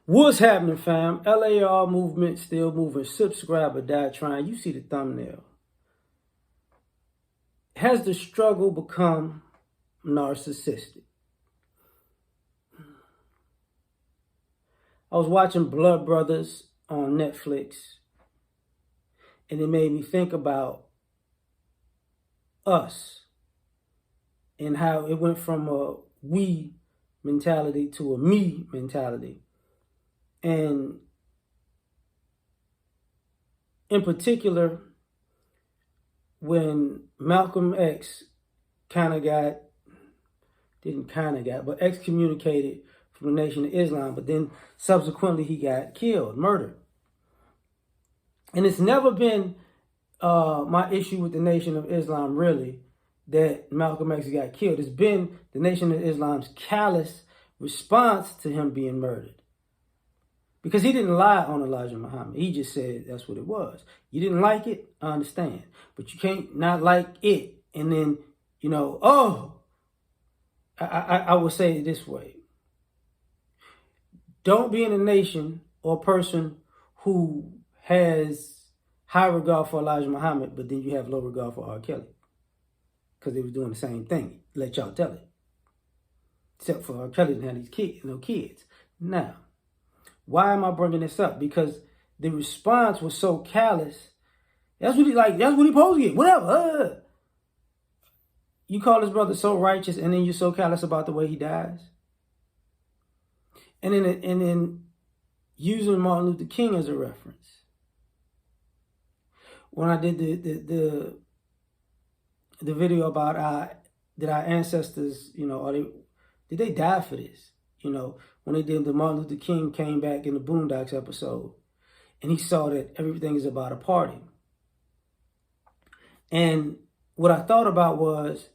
What's happening, fam? L.A.R. movement still moving. Subscribe or die trying. You see the thumbnail. Has the struggle become narcissistic? I was watching Blood Brothers on Netflix, and it made me think about us and how it went from a we mentality to a me mentality. And in particular, when Malcolm X but excommunicated from the Nation of Islam, but then subsequently he got killed, murdered. And it's never been my issue with the Nation of Islam, really, that Malcolm X got killed. It's been the Nation of Islam's callous response to him being murdered. Because he didn't lie on Elijah Muhammad. He just said that's what it was. You didn't like it? I understand. But you can't not like it. And then, I would say it this way. Don't be in a nation or a person who has high regard for Elijah Muhammad, but then you have low regard for R. Kelly. Because they was doing the same thing. Let y'all tell it. Except for R. Kelly didn't have these kids. Now, why am I bringing this up? Because the response was so callous. That's what he supposed to get. Whatever. You call this brother so righteous, and then you're so callous about the way he dies. And then using Martin Luther King as a reference. When I did the video about did our ancestors, did they die for this? When they did the Martin Luther King came back in the Boondocks episode, and he saw that everything is about a party. And what I thought about was,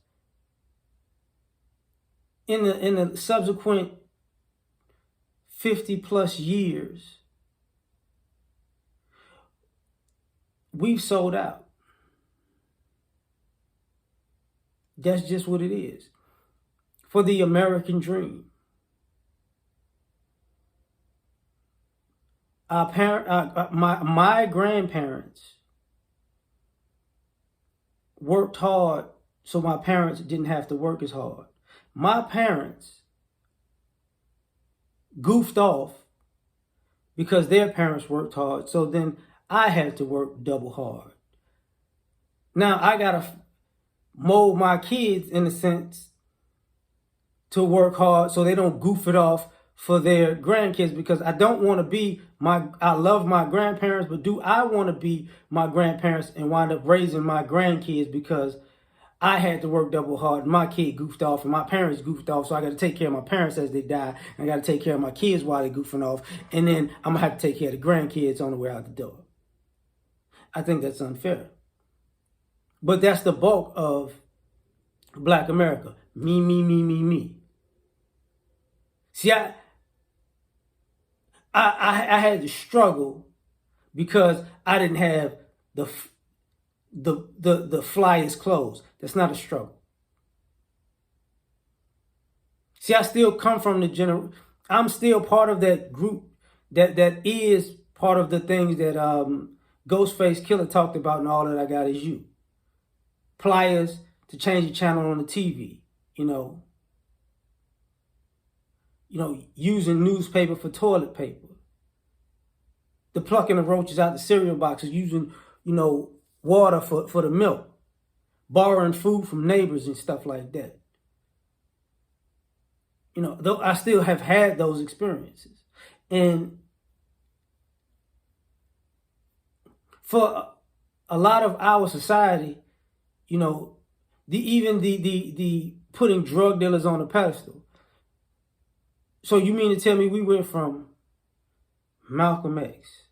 in the subsequent 50 plus years, we've sold out. That's just what it is. For the American dream. My grandparents worked hard so my parents didn't have to work as hard. My parents goofed off because their parents worked hard, so then I had to work double hard. Now I gotta mold my kids, in a sense, to work hard so they don't goof it off for their grandkids, because I don't want to be I love my grandparents, but do I want to be my grandparents and wind up raising my grandkids because I had to work double hard, my kid goofed off, and my parents goofed off, so I got to take care of my parents as they die, and I got to take care of my kids while they're goofing off, and then I'm going to have to take care of the grandkids on the way out the door. I think that's unfair. But that's the bulk of Black America. Me, me, me, me, me. See, I had to struggle because I didn't have the flyest clothes. That's not a struggle. See, I still come from the I'm still part of that group that is part of the things that Ghostface Killer talked about, and all that I got is you. Pliers to change the channel on the TV, using newspaper for toilet paper. The plucking of roaches out the cereal boxes, using, water for the milk. Borrowing food from neighbors and stuff like that. Though I still have had those experiences. And for a lot of our society, the putting drug dealers on a pedestal. So you mean to tell me we went from Malcolm X,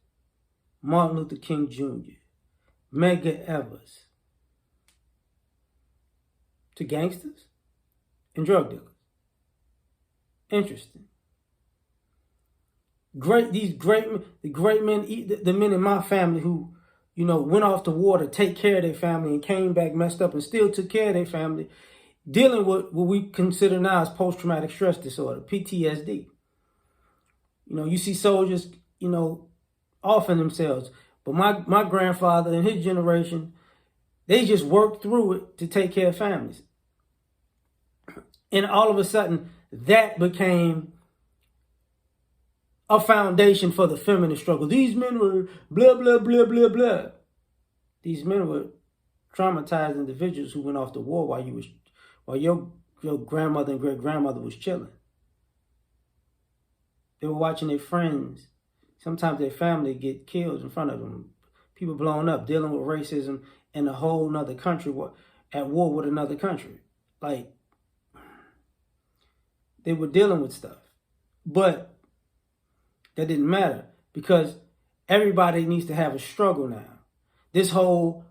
Martin Luther King Jr., Medgar Evers, to gangsters and drug dealers? Interesting. The great men, the men in my family who, went off to war to take care of their family and came back messed up and still took care of their family, dealing with what we consider now as post-traumatic stress disorder, PTSD. You see soldiers, offering themselves. But my grandfather and his generation, they just worked through it to take care of families. And all of a sudden, that became a foundation for the feminist struggle. These men were blah, blah, blah, blah, blah. These men were traumatized individuals who went off to war while your grandmother and great grandmother was chilling. They were watching their friends, sometimes their family, get killed in front of them. People blown up, dealing with racism in a whole nother country, at war with another country. Like, they were dealing with stuff. But that didn't matter because everybody needs to have a struggle now. This whole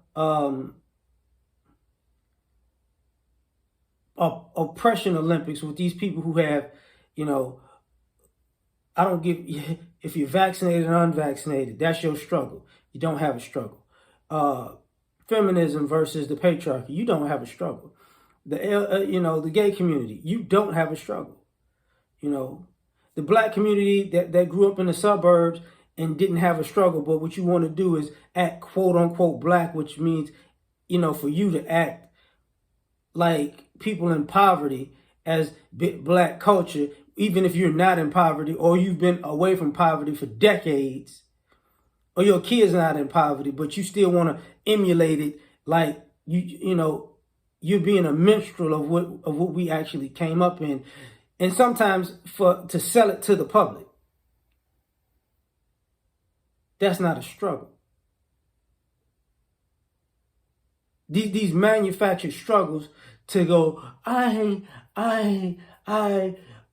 oppression Olympics with these people who have, I don't give, if you're vaccinated or unvaccinated, that's your struggle. You don't have a struggle. Feminism versus the patriarchy, you don't have a struggle. The gay community, you don't have a struggle. The black community that grew up in the suburbs and didn't have a struggle, but what you want to do is act quote unquote black, which means, for you to act like people in poverty as black culture, even if you're not in poverty or you've been away from poverty for decades, or your kids are not in poverty, but you still want to emulate it like you're being a minstrel of what we actually came up in. And sometimes to sell it to the public. That's not a struggle. These manufactured struggles to go, I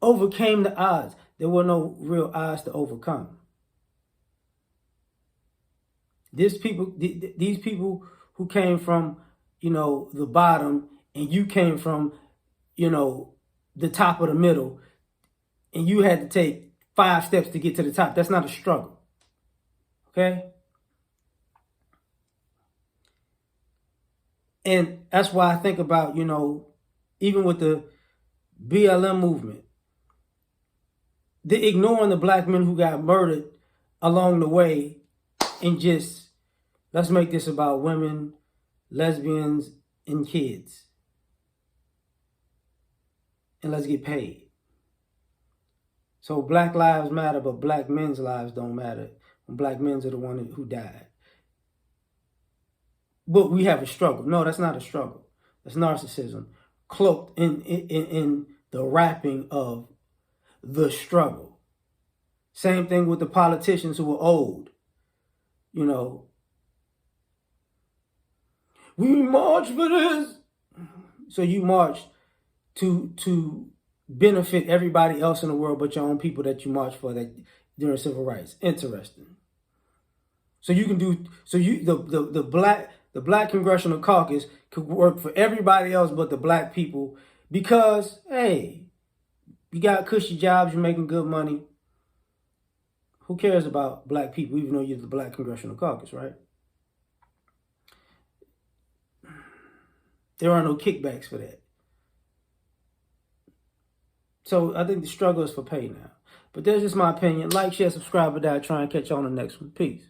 overcame the odds. There were no real odds to overcome. These people who came from, the bottom, and you came from, the top of the middle, and you had to take 5 steps to get to the top. That's not a struggle. Okay? And that's why I think about, even with the BLM movement, the ignoring the black men who got murdered along the way, and just, let's make this about women, lesbians, and kids. And let's get paid. So black lives matter, but black men's lives don't matter. Black men are the one who died. But we have a struggle. No, that's not a struggle. That's narcissism cloaked in the wrapping of the struggle. Same thing with the politicians who were old. We march for this. So you march to benefit everybody else in the world but your own people that you march for that during civil rights. Interesting. So you can do the Black Congressional Caucus could work for everybody else but the black people because, hey, you got cushy jobs, you're making good money. Who cares about black people, even though you're the Black Congressional Caucus, right? There are no kickbacks for that. So I think the struggle is for pay now. But that's just my opinion. Like, share, subscribe, or die. Try and catch you on the next one. Peace.